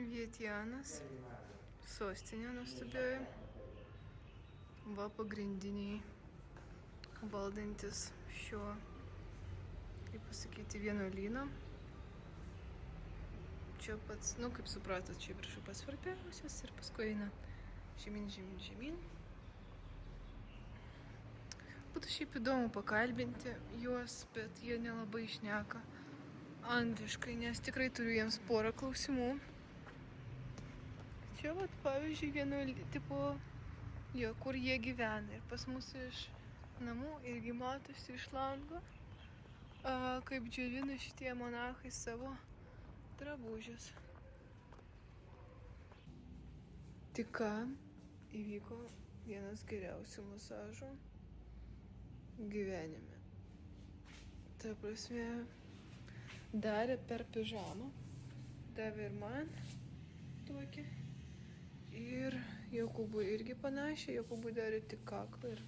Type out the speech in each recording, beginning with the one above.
Vietianas, sostinė nuostabioji, va pagrindiniai valdantis šio, kaip pasakyti, vienuolyno. Čia pats, nu kaip supratot, čia viršų pats svarbiausias ir paskui eina žemyn, žemyn, žemyn. Būtų šiaip įdomu pakalbinti juos, bet jie nelabai šneka angliškai, nes tikrai turiu jiems porą klausimų. Čia vat, pavyzdžiui, tipo, jo, kur jie gyvena. Ir pas mus iš namų irgi matosi iš lango, kaip džiovina šitie monarchai savo drabužius. Tik ką įvyko vienas geriausių masažų gyvenime. Ta prasme, darė per pižamą, davė ir man tokį. Ir Jokūbui irgi panašiai, Jokūbui darė tik kaklą ir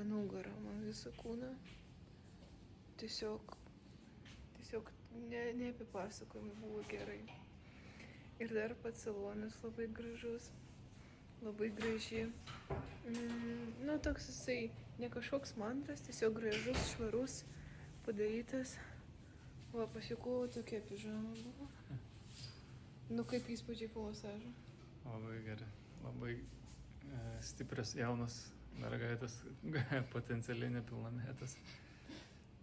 nugarą, man visą kūną. Tiesiog neapipasakojimai buvo gerai. Ir dar pats salonas labai gražus, labai graži. Nu, toks jisai ne kažkoks mantras, tiesiog gražus, švarus, padarytas. Va, pasikau, tokia pižama buvo. Nu, kaip įspūdžiai po masažo? Labai gerai, labai stiprios jaunos mergaitės, potencialiai nepilnametės,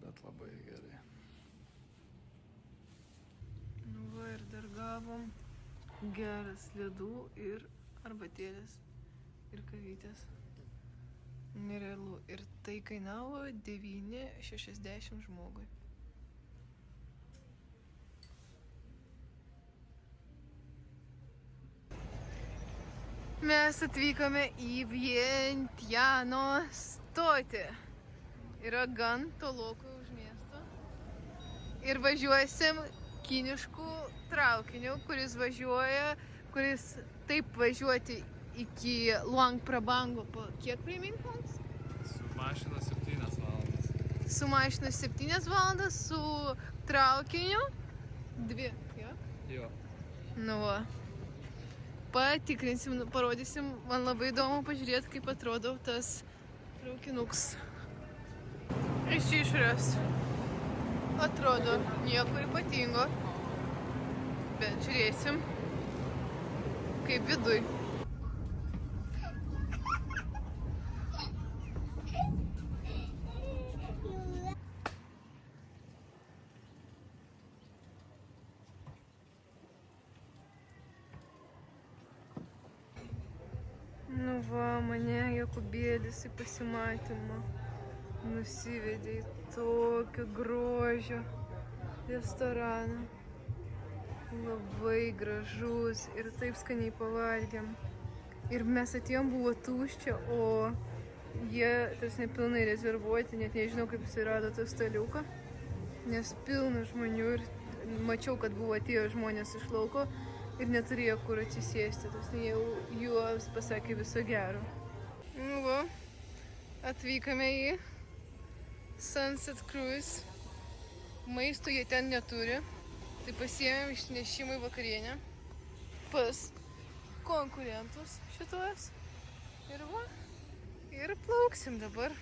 bet labai gerai. Nu va, ir dar gavom geras ledų ir arbatėlės ir kavytės. Nerealu. Ir tai kainavo 9,60 žmogui. Mes atvykome į Vientiano stotį. Yra gan tolokai už miesto. Ir važiuosim kiniškų traukinių, kuris taip važiuoti iki Luang Prabango po kiek primink mums? Su mašina 7 valandas. Su mašina 7 valandas, su traukiniu 2, jo? Jo. Nu va. Patikrinsim, parodysim, man labai įdomu pažiūrėti, kaip atrodo tas traukinuks. Iš išorės atrodo nieko ypatingo, bet žiūrėsim, kaip viduj. Nu va, mane Jokūbėlis į pasimatymą nusivedė į tokio grožio restoraną. Labai gražus ir taip skaniai pavalgėm. Ir mes atėjom, buvo tuščia, o jie tas nepilnai rezervuoti, net nežinau, kaip jis rado tą staliuką, nes pilna žmonių ir mačiau, kad buvo atėjo žmonės iš lauko ir neturėjo kur atsisėsti, tas jau juos pasakė viso gero. Nu va, atvykame į Sunset Cruise. Maisto jie ten neturi, tai pasiėmėm išnešimui vakarienę pas konkurentus šituos. Ir va, ir plauksim dabar.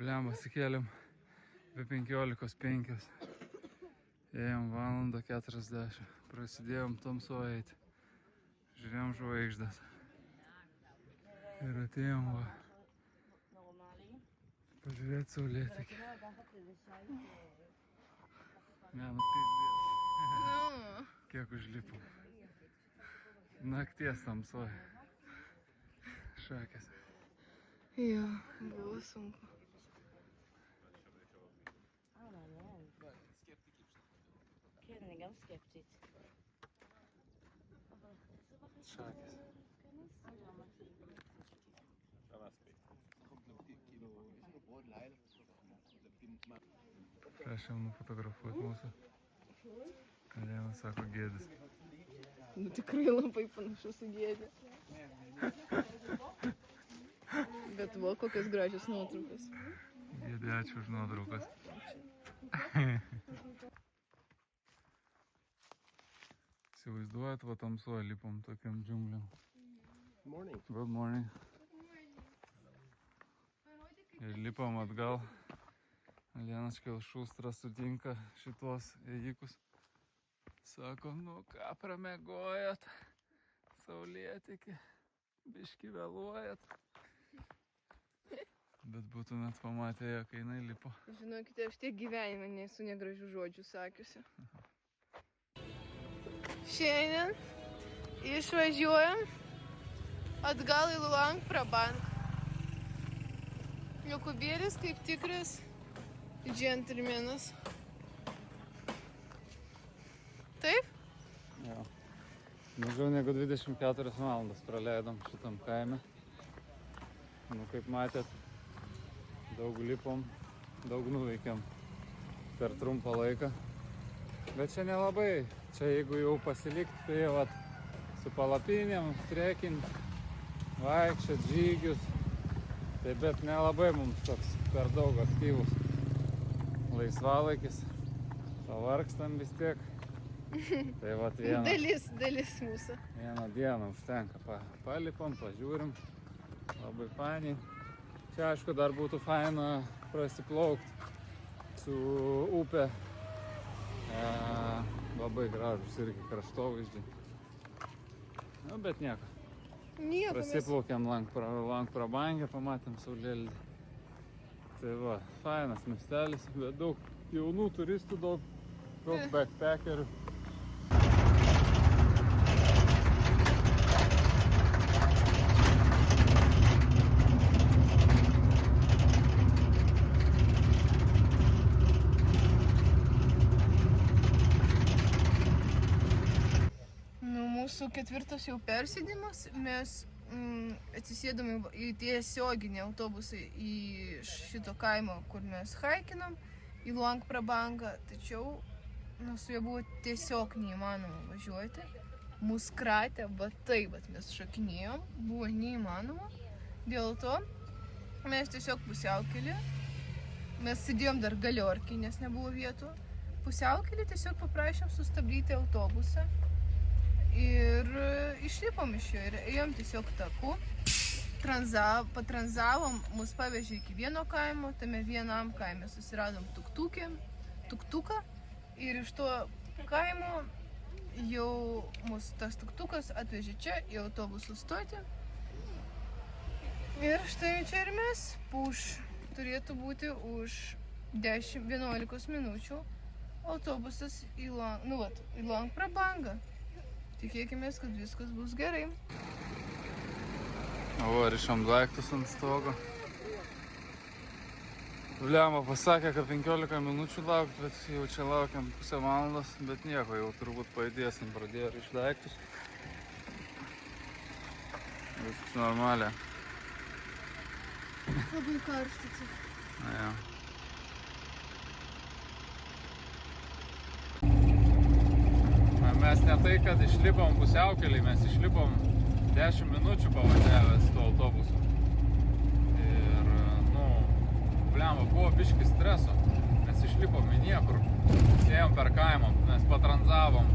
Blemba, sikėlėm be 15:05. Ėjom 1:40. Prasidėjom tamsuo eiti. Žiūrėjom žvaigždės. Ir atėjom va pažiūrėti saulėtekį. Ne, nu pizdės. Kiek užlipom. Nakties tamsuoja. Šakės. Jo, buvo sunku. גם סקפטית. Šakės. Prašom nufotografuoti mūsų. Alėna sako gėdis. Nu tikrai labai panašus į gėdę. Bet va, kokios gražios nuotraukos. Gėdė, ačiū už nuotraukas. Įsivaizduojat, va tamsuoja lipom tokiam džiungliam. Good morning. Ir lipom atgal. Alėnaškai Šustras sutinka šitos ėjikus. Sako, nu ką pramegojat, saulėtekį, biškį vėluojat. Bet būtumėt pamatę, kai jinai lipo. Žinokite, aš tiek gyvenime nesu negražių žodžių sakiusi. Šiandien išvažiuojam atgal į Luang Prabang. Jokubėlis kaip tikras džentelmenas. Taip? Jo. Mažiau negu 24 valandas praleidom šitam kaime. Nu, kaip matėt, daug lipom, daug nuveikėm per trumpą laiką. Bet čia nelabai. Čia jeigu jau pasilikt, tai vat, su palapinėm, trekint, vaikščiot, žygius. Tai bet nelabai mums toks per daug aktyvus laisvalaikis. Pavargstam vis tiek. Tai vat Dalis mūsų. vieną dieną užtenka. Palipam, pažiūrim. Labai fainiai. Čia aišku dar būtų faina prasiplaukt su upė. Labai gražus irgi kraštovaizdžiai. Nu, bet nieko. Nieko. Prasiplaukėm Luang Prabangę, pamatėm saulėlydį. Tai va, fainas miestelis, bet daug jaunų turistų, daug backpackerių. Mūsų ketvirtas jau persėdimas, mes atsisėdom į tiesioginį autobusą į šito kaimo, kur mes haikinam, į Luang Prabangą, tačiau su juo buvo tiesiog neįmanoma važiuoti. Mus kratė, bet taip, bet mes šokinėjom, buvo neįmanoma. Dėl to mes tiesiog pusiaukelį, mes sėdėjom dar galiorkį, nes nebuvo vietų. Pusiaukelį tiesiog paprašėm sustabdyti autobusą. Ir išlipom iš jo ir ėjom tiesiog taku, patranzavom, mus pavežė iki vieno kaimo, tame vienam kaime susiradom tuktuką ir iš to kaimo jau mus tas tuktukas atvežė čia į autobusų stotį. Ir štai čia ir mes, turėtų būti už 10-11 minučių autobusas į Luang Prabangą. Tikėkimės, kad viskas bus gerai. O, rišom daiktus ant stogo. Lemba pasakė, kad 15 minučių laukt, bet jau čia laukiam pusę valandos, bet nieko, jau turbūt pajudėsim, pradėjo rišt daiktus. Viskas normaliai. Labai karšta čia. Na, jo. Mes ne tai, kad išlipom pusiaukelį, mes išlipom 10 minučių pavažiavęs tuo autobusu. Ir, blemba, buvo biški streso. Mes išlipom į niekur, ėjom per kaimą, mes patranzavom.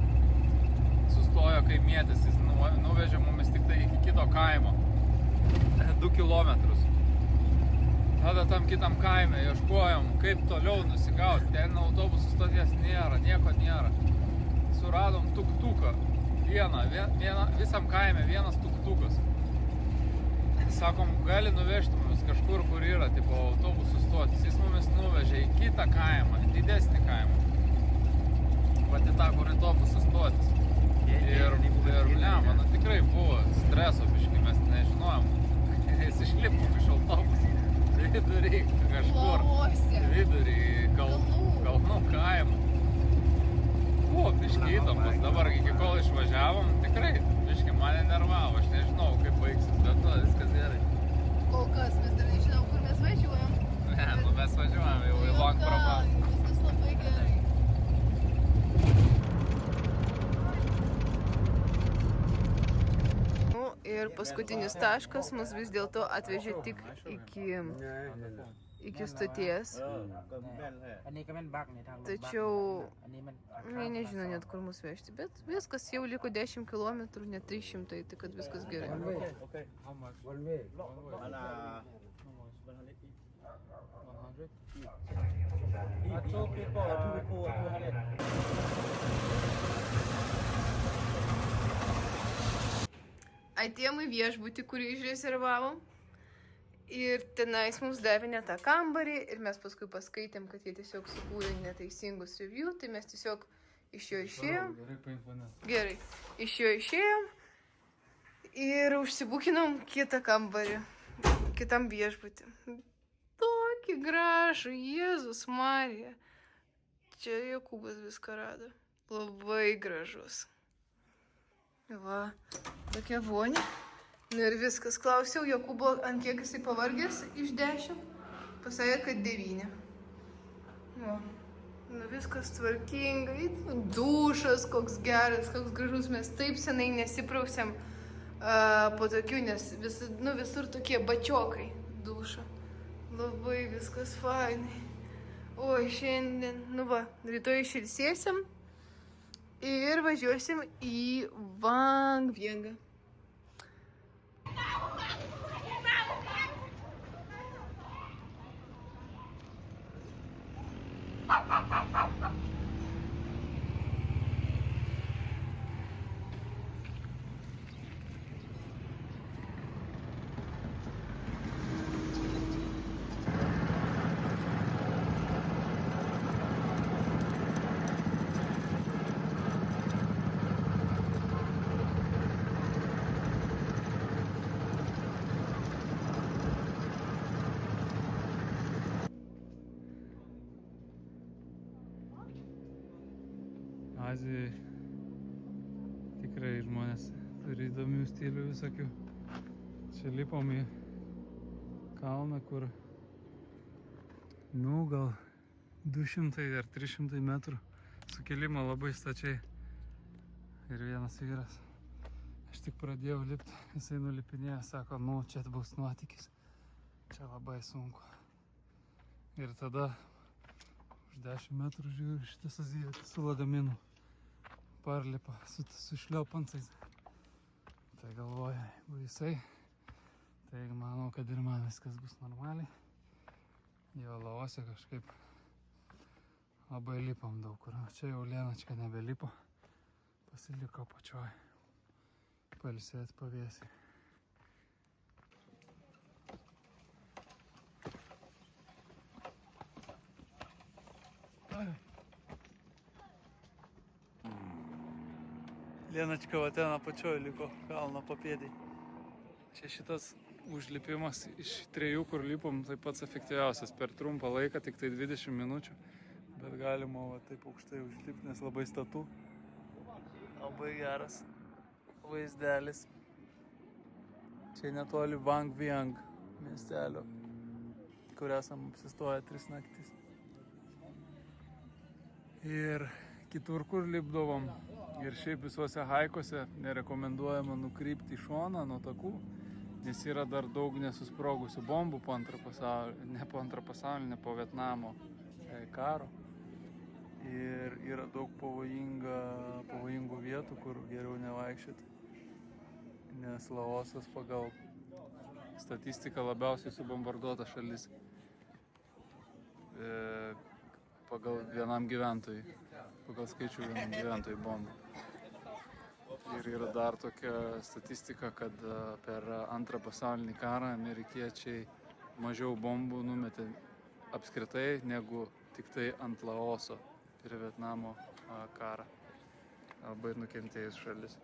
Sustojo kaimietis, jis nuvežė mumis tik tai iki kito kaimo. 2 kilometrus. Tada tam kitam kaime ieškojom, kaip toliau nusigauti. Ten autobusų stoties nėra, nieko nėra. Suradom tuktuką. Visam kaime vienas tuktukas. Sakom, gali nuvežti mumis kažkur, kur yra tipo autobusų stotis. Jis mumis nuvežė į kitą kaimą, didesnį kaimą. Pati tą, kur autobusų stotis. Ir blemba, tikrai buvo streso biškai, mes nežinojom. Jis išlipom iš autobusų. Vidurį kažkur. Vidurį kalnų kaimą. Buvo biškai biški įtampos. Dabar iki kol išvažiavom, tikrai, biški mane nervavo, aš nežinau, kaip baigsis, bet to viskas gerai. Kol kas mes dar nežinom, kur mes važiuojam. Ne, nu mes važiuojam jau į Long Prabą. Viskas labai gerai. Nu, ir paskutinis taškas mus vis dėlto atvežė tik iki stoties. อันนี้ก็แม่นบักในทางรถบัก Tačiau อันนี้มัน nežinau net kur mus vežti, bet viskas jau liko 10 km, net 300, tai kad viskas gerai. One way. Two people, 200. Atėjom į viešbutį, kurį išrezervavom. Ir tenais mums davė ne tą kambarį ir mes paskui paskaitėm, kad jie tiesiog sukūrė neteisingus review, tai mes tiesiog iš jo išėjom. Gerai, paimk mane. Gerai, iš jo išėjom ir užsibukinom kitą kambarį, kitam viešbutį. Tokį gražų, Jėzus Marija. Čia Jokūbas viską rado. Labai gražus. Va, tokia vonė. Nu ir viskas. Klausiau Jokūbo, ant kiek jisai pavargęs iš 10. Pasakė, kad 9. Va. Nu viskas tvarkingai. Dušas koks geras, koks gražus. Mes taip senai nesiprausiam po tokių, nes visur tokie bačiokai dušo. Labai viskas fainai. Oi, šiandien, nu va, rytoj išilsėsim ir važiuosim į Vang Viengą. Azijai tikrai žmonės turi įdomių stilių visokių. Čia lipom į kalną, kur gal 200 ar 300 metrų sukilimą labai stačiai. Ir vienas vyras, aš tik pradėjau lipti, jisai nulipinėjo, sako, čia bus nuotykis, čia labai sunku. Ir tada už 10 metrų žiūriu, šitas azijietis su lagaminu parlipa su šliopancais. Tai galvoju, jeigu jisai, tai manau, kad ir man viskas bus normaliai. Jo Laose kažkaip labai lipom daug kur. Čia jau Lenačka nebelipo, pasiliko pačioj pailsėt pavėsiai. Lenačka va ten apačioj liko kalno papėdėj. Čia šitas užlipimas iš 3, kur lipom, tai pats efektyviausias per trumpą laiką, tik tai 20 minučių. Bet galima va taip aukštai užlipti, nes labai statu. Labai geras vaizdelis. Čia netoli Vang Vieng miestelio, kur esam apsistoję 3 naktis. Ir kitur, kur lipdavom, ir šiaip visuose haikuose nerekomenduojama nukrypti į šoną nuo takų, nes yra dar daug nesusprogusių bombų po antrą pasaulinį, po Vietnamo karo. Ir yra daug pavojingų vietų, kur geriau nevaikščioti, nes Laosas pagal statistiką labiausiai subombarduota šalis pagal vienam gyventojui, pagal skaičių vienam gyventojui bombų. Ir yra dar tokia statistika, kad per antrą pasaulinį karą amerikiečiai mažiau bombų numetė apskritai negu tik tai ant Laoso per Vietnamo karą. Labai nukentėjus šalis.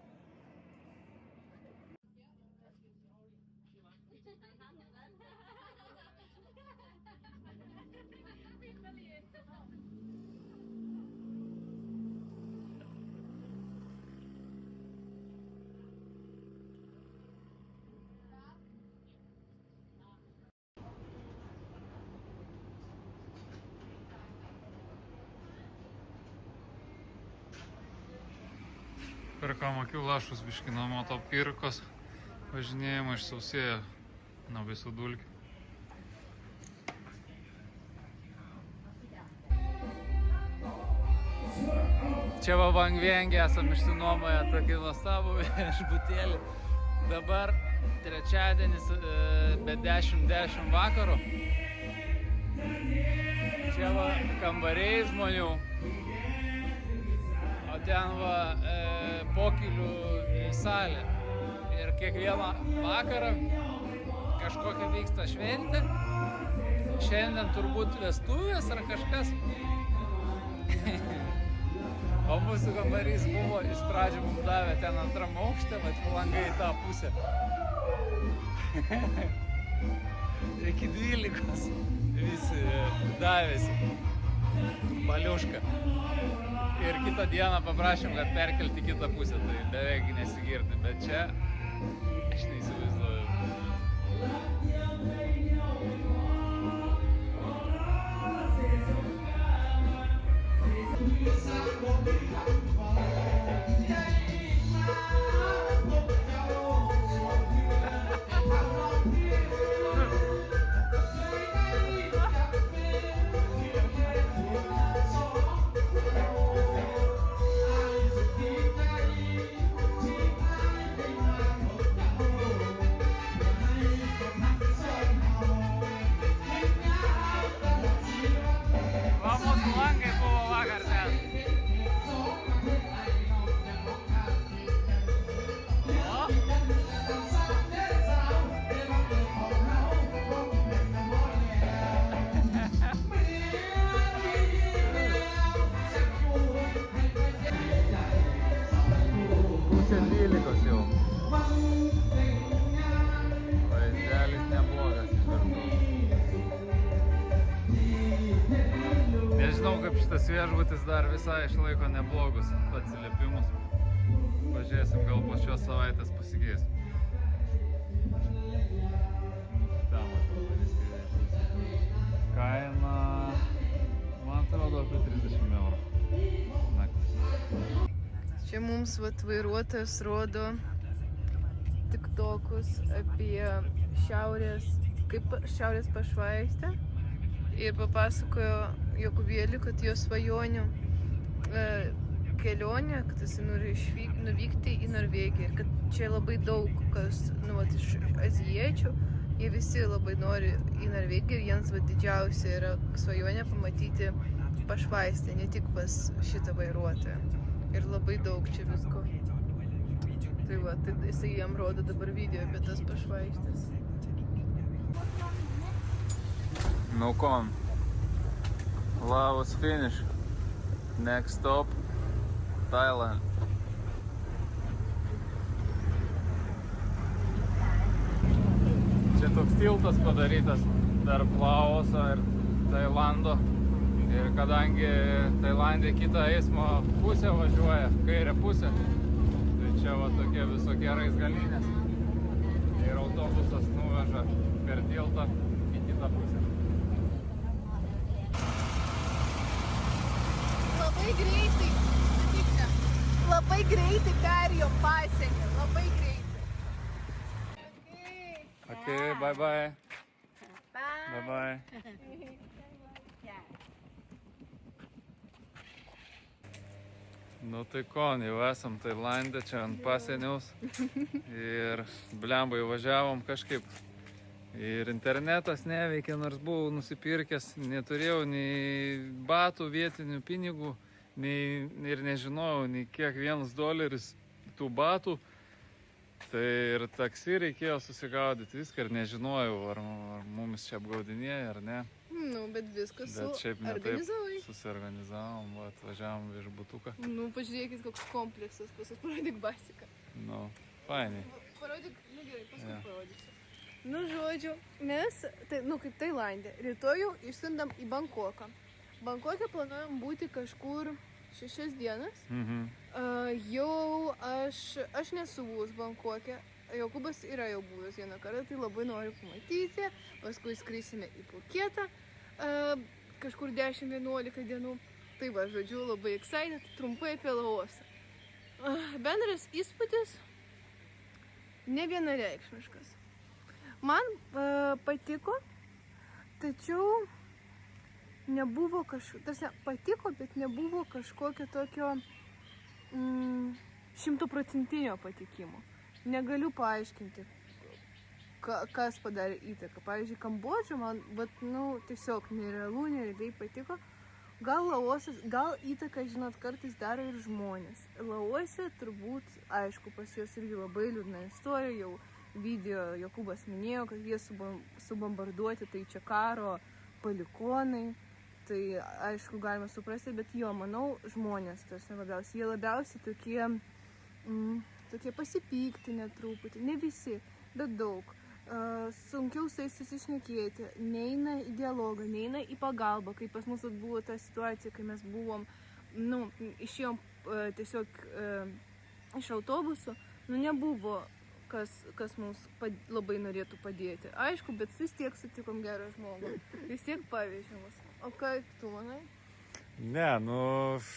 Pirkam akių lašus biški nuo motopirkos. Važinėjimą išsausėjo nuo visų dulkių. Čia va Vangvengė esam išsinuomoję tokį nuostabų viešbutėlį. Dabar trečiadienis be 10 vakaro. Čia va kambariai žmonių. O ten va pokylių salė. Ir kiekvieną vakarą kažkokia vyksta šventė. Šiandien turbūt vestuvės ar kažkas. O mūsų kambarys buvo, iš pradžių mums davė ten antram aukšte, bet langai į tą pusę. Iki 12 visi davėsi baliušką. Ir kitą dieną paprašėm, kad perkelti kitą pusę, tai beveik nesigirdi, bet čia aš neįsivaizduoju. Nežinau, kaip šitas viešbutis dar visai išlaiko neblogus atsiliepimus. Pažiūrėsim, gal po šios savaitės pasikeis. Kaina, man atrodo, apie 30 eurų naktis. Čia mums vairuotojas rodo tiktokus apie šiaurės pašvaistę. Ir papasakojo Jokubėliui, kad jo svajonių kelionė, kad jis nori nuvykti į Norvegiją. Ir kad čia labai daug kas iš azijiečių, jie visi labai nori į Norvegiją ir jiems didžiausia yra svajonė pamatyti pašvaistę, ne tik pas šitą vairuotoją. Ir labai daug čia visko. Tai va, tai jisai jam rodo dabar video apie tas pašvaistės. No con. Laos finish. Next stop, Thailand. Čia toks tiltas padarytas tarp Laoso ir Tailando. Ir kadangi Tailandė kitą eismo pusę važiuoja, kairę pusę, tai čia va tokie visokie raizgalinės. Ir autobusas nuveža per tiltą į kitą pusę. Labai greitai perėjo pasienį, labai greitai. Okay, bye bye. Bye bye. Nu tai ko, jau esam Tailande, čia ant pasieniaus. Ir blembai važiavom kažkaip. Ir internetas neveikia, nors buvau nusipirkęs, neturėjau nei batų, vietinių pinigų, ir nežinojau, nei kiek $1 tų batų. Tai ir taksi reikėjo susigaudyti viską ir nežinojau, ar mumis čia apgaudinėja ar ne. Nu, bet viskas suorganizavai. Susiorganizavom, atvažiavom viešbutuką. Nu, pažiūrėkit, koks kompleksas, parodyk basiką. Nu, fainiai. Parodyk, nu gerai, paskui parodysiu. Nu, žodžiu, mes, kaip Tailande, rytoj jau išskrendam į Bankoką. Bankoke planuojam būti kažkur 6 dienas. Jau aš nesu buvus Bankoke, Jokubas yra jau buvęs vieną kartą, tai labai noriu pamatyti. Paskui skrisime į Puketą, kažkur 10-11 dienų. Tai va, žodžiu, labai excited, trumpai apie Laosą. Bendras įspūdis nevienareikšmiškas. Man patiko, tačiau nebuvo patiko, bet nebuvo kažkokio tokio 100% patikimo. Negaliu paaiškinti, kas padarė įtaką. Pavyzdžiui, Kambodža man, tiesiog nerealiai patiko. Gal Laosas, gal įtaką, žinot, kartais daro ir žmonės. Laose turbūt, aišku, pas juos irgi labai liūdna istorija, jau video Jokūbas minėjo, kad jie subombarduoti, tai čia karo palikonai. Tai aišku, galima suprasti, bet jo, manau, žmonės labiausiai. Jie labiausiai tokie pasipyktinę truputį, ne visi, bet daug. Sunkiau su jais susišnekėti, neina į dialogą, neina į pagalbą, kai pas mus buvo ta situacija, kai mes buvom, išėjom tiesiog iš autobuso, nebuvo kas mums labai norėtų padėti. Aišku, bet vis tiek sutikom gerą žmogų, vis tiek pavyzdžiui mus. O kaip tu manai? Ne,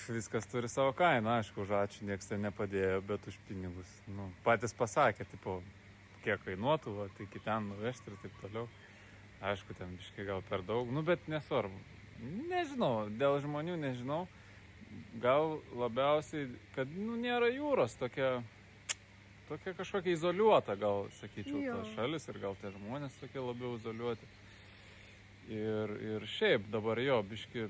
viskas turi savo kainą, aišku, už ačiū nieks tai nepadėjo, bet už pinigus. Patys pasakė, kiek kainuotų, iki ten nuvežti ir taip toliau. Aišku, ten biškai gal per daug, bet nesvarbu. Nežinau, dėl žmonių nežinau. Gal labiausiai, kad nėra jūros, tokia kažkokia izoliuota, gal sakyčiau, ta šalis ir gal tie žmonės tokie labiau izoliuoti. Ir šiaip dabar biški,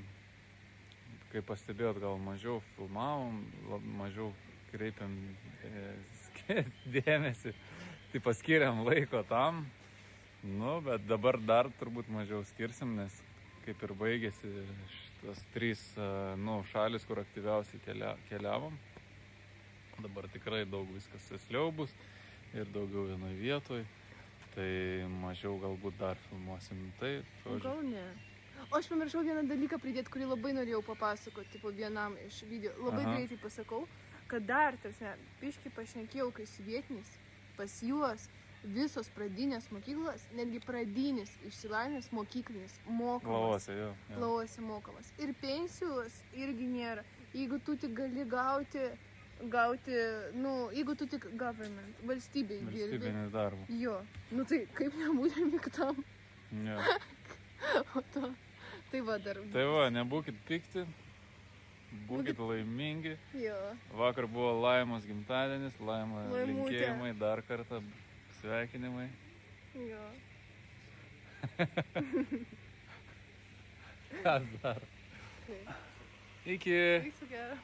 kaip pastebėjot, gal mažiau filmavom, mažiau kreipiam dėmesį. Tai paskiriam laiko tam, bet dabar dar turbūt mažiau skirsim, nes kaip ir baigėsi šitas 3 šalis, kur aktyviausiai keliavom. Dabar tikrai daug viskas sėsliau bus ir daugiau vienoje vietoje, tai mažiau galbūt dar filmuosim. Tai, gal ne. O aš pamiršau vieną dalyką pridėti, kurį labai norėjau papasakoti, vienam iš video. Labai greitai pasakau, kad dar, biškį pašnekėjau, kai su vietiniais, pas juos visos pradinės mokyklos, netgi pradinis išsilavinimas mokyklinis mokamas. Laose mokamas. Ir pensijos irgi nėra. Jeigu tu tik gali gauti, jeigu tu tik government, valstybei dirbi. Valstybinį darbą. Jo. Tai kaip nebūdami tam? Jo. Tai va dar. Tai va, nebūkit pikti. Būkit laimingi. Jo. Vakar buvo Laimos gimtadienis, Laima linkėjimai, dar kartą sveikinimai. Jo. Kas dar? Okay. Iki. Viso gero.